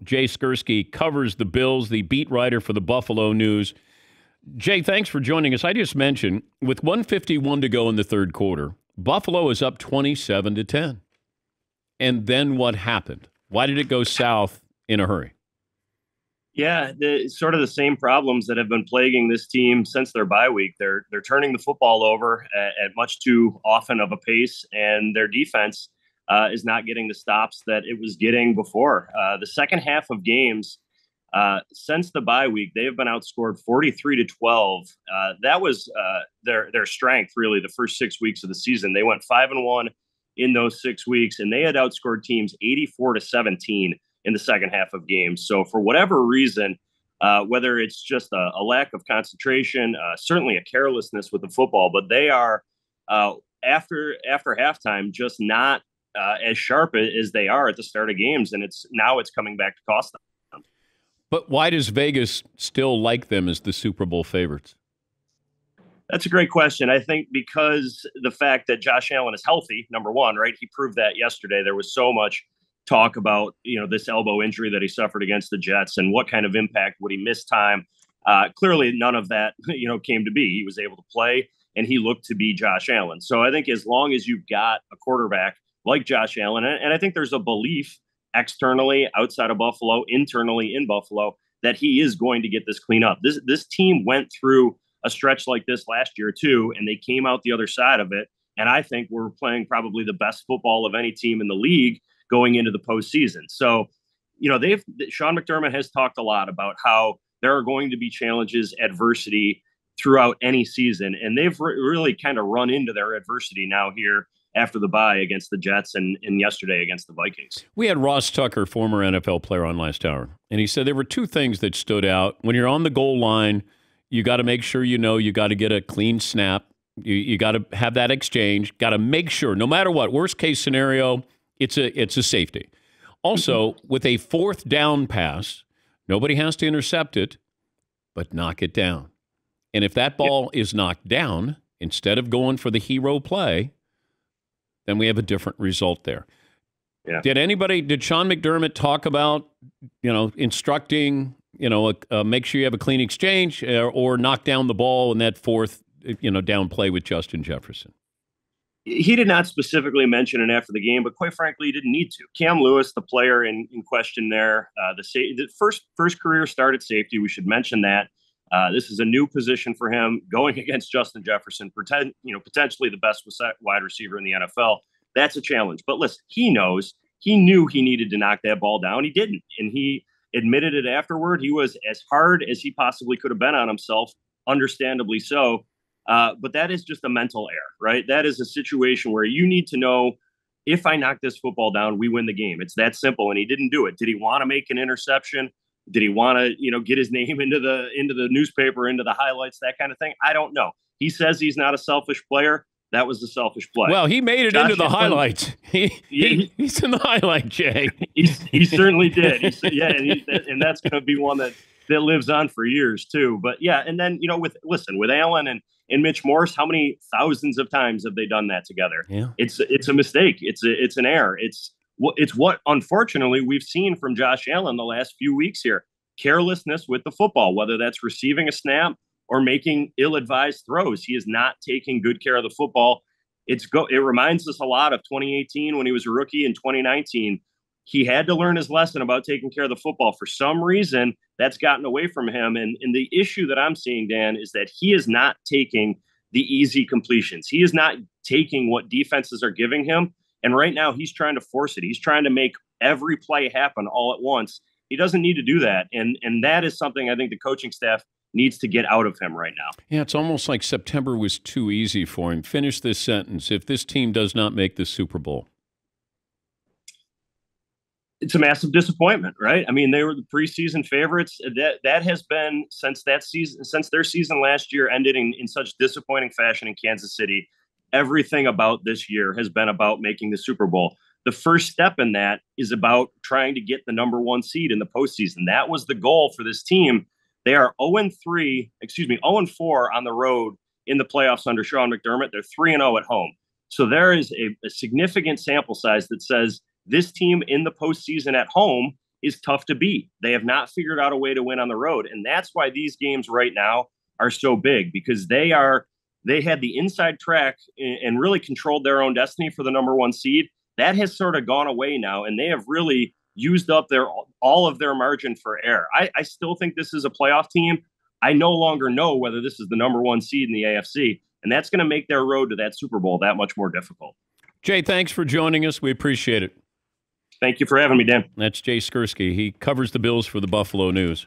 Jay Skurski covers the Bills, the beat writer for the Buffalo News. Jay, thanks for joining us. I just mentioned, with 151 to go in the third quarter, Buffalo is up 27-10. And then what happened? Why did it go south in a hurry? Yeah, sort of the same problems that have been plaguing this team since their bye week. They're turning the football over at much too often of a pace, and their defense is not getting the stops that it was getting before. The second half of games since the bye week, they have been outscored 43-12. That was their strength, really, the first 6 weeks of the season. They went 5-1 in those 6 weeks, and they had outscored teams 84-17 in the second half of games. So for whatever reason, whether it's just a lack of concentration, certainly a carelessness with the football, but they are after halftime just not as sharp as they are at the start of games, and it's coming back to cost them. But why does Vegas still like them as the Super Bowl favorites? That's a great question. I think because the fact that Josh Allen is healthy, number one, right? He proved that yesterday. There was so much talk about, this elbow injury that he suffered against the Jets and what kind of impact would he miss time. Clearly, none of that, came to be. He was able to play, and he looked to be Josh Allen. So I think as long as you've got a quarterback like Josh Allen, and I think there's a belief externally outside of Buffalo, internally in Buffalo, that he is going to get this clean up. This team went through a stretch like this last year too, and they came out the other side of it. And I think we're playing probably the best football of any team in the league going into the postseason. So, Sean McDermott has talked a lot about how there are going to be challenges, adversity throughout any season. And they've really kind of run into their adversity now here after the bye against the Jets and yesterday against the Vikings. We had Ross Tucker, former NFL player, on last hour, and he said there were two things that stood out. When you're on the goal line, you got to make sure you got to get a clean snap. You got to have that exchange. Got to make sure, no matter what, worst case scenario, it's a safety. Also, with a fourth down pass, nobody has to intercept it, but knock it down. And if that ball is knocked down, instead of going for the hero play, then we have a different result there. Yeah. Did Sean McDermott talk about, instructing, make sure you have a clean exchange or knock down the ball in that fourth, down play with Justin Jefferson? He did not specifically mention it after the game, but quite frankly, he didn't need to. Cam Lewis, the player in question there, the first career start at safety, we should mention that. This is a new position for him going against Justin Jefferson, potentially the best wide receiver in the NFL. That's a challenge. But listen, he knew he needed to knock that ball down. He didn't. And he admitted it afterward. He was as hard as he possibly could have been on himself, understandably so. But that is just a mental error, right? That is a situation where you need to know, if I knock this football down, we win the game. It's that simple. And he didn't do it. Did he want to make an interception? Did he want to, get his name into the newspaper, into the highlights, that kind of thing? I don't know. He says he's not a selfish player. That was the selfish play. Well, he made it into the highlights. He's in the highlight, Jay. He certainly did. And that's going to be one that lives on for years too. But yeah, and then with Allen and Mitch Morse, how many thousands of times have they done that together? Yeah, it's a mistake. It's an error. It's what unfortunately we've seen from Josh Allen the last few weeks here. Carelessness with the football, whether that's receiving a snap or making ill-advised throws. He is not taking good care of the football. It reminds us a lot of 2018 when he was a rookie. In 2019, he had to learn his lesson about taking care of the football. For some reason, that's gotten away from him. And the issue that I'm seeing, Dan, is that he is not taking the easy completions. He is not taking what defenses are giving him. And right now, he's trying to force it. He's trying to make every play happen all at once. He doesn't need to do that. And that is something I think the coaching staff needs to get out of him right now. Yeah, it's almost like September was too easy for him. Finish this sentence. If this team does not make the Super Bowl. It's a massive disappointment, right? I mean, they were the preseason favorites. That has been since their season last year ended in such disappointing fashion in Kansas City. Everything about this year has been about making the Super Bowl. The first step in that is about trying to get the number one seed in the postseason. That was the goal for this team. They are 0-4 on the road in the playoffs under Sean McDermott. They're 3-0 at home. So there is a significant sample size that says this team in the postseason at home is tough to beat. They have not figured out a way to win on the road. And that's why these games right now are so big, because they had the inside track and really controlled their own destiny for the number one seed. That has sort of gone away now, and they have really used up all of their margin for error. I still think this is a playoff team. I no longer know whether this is the number one seed in the AFC, and that's going to make their road to that Super Bowl that much more difficult. Jay, thanks for joining us. We appreciate it. Thank you for having me, Dan. That's Jay Skurski. He covers the Bills for the Buffalo News.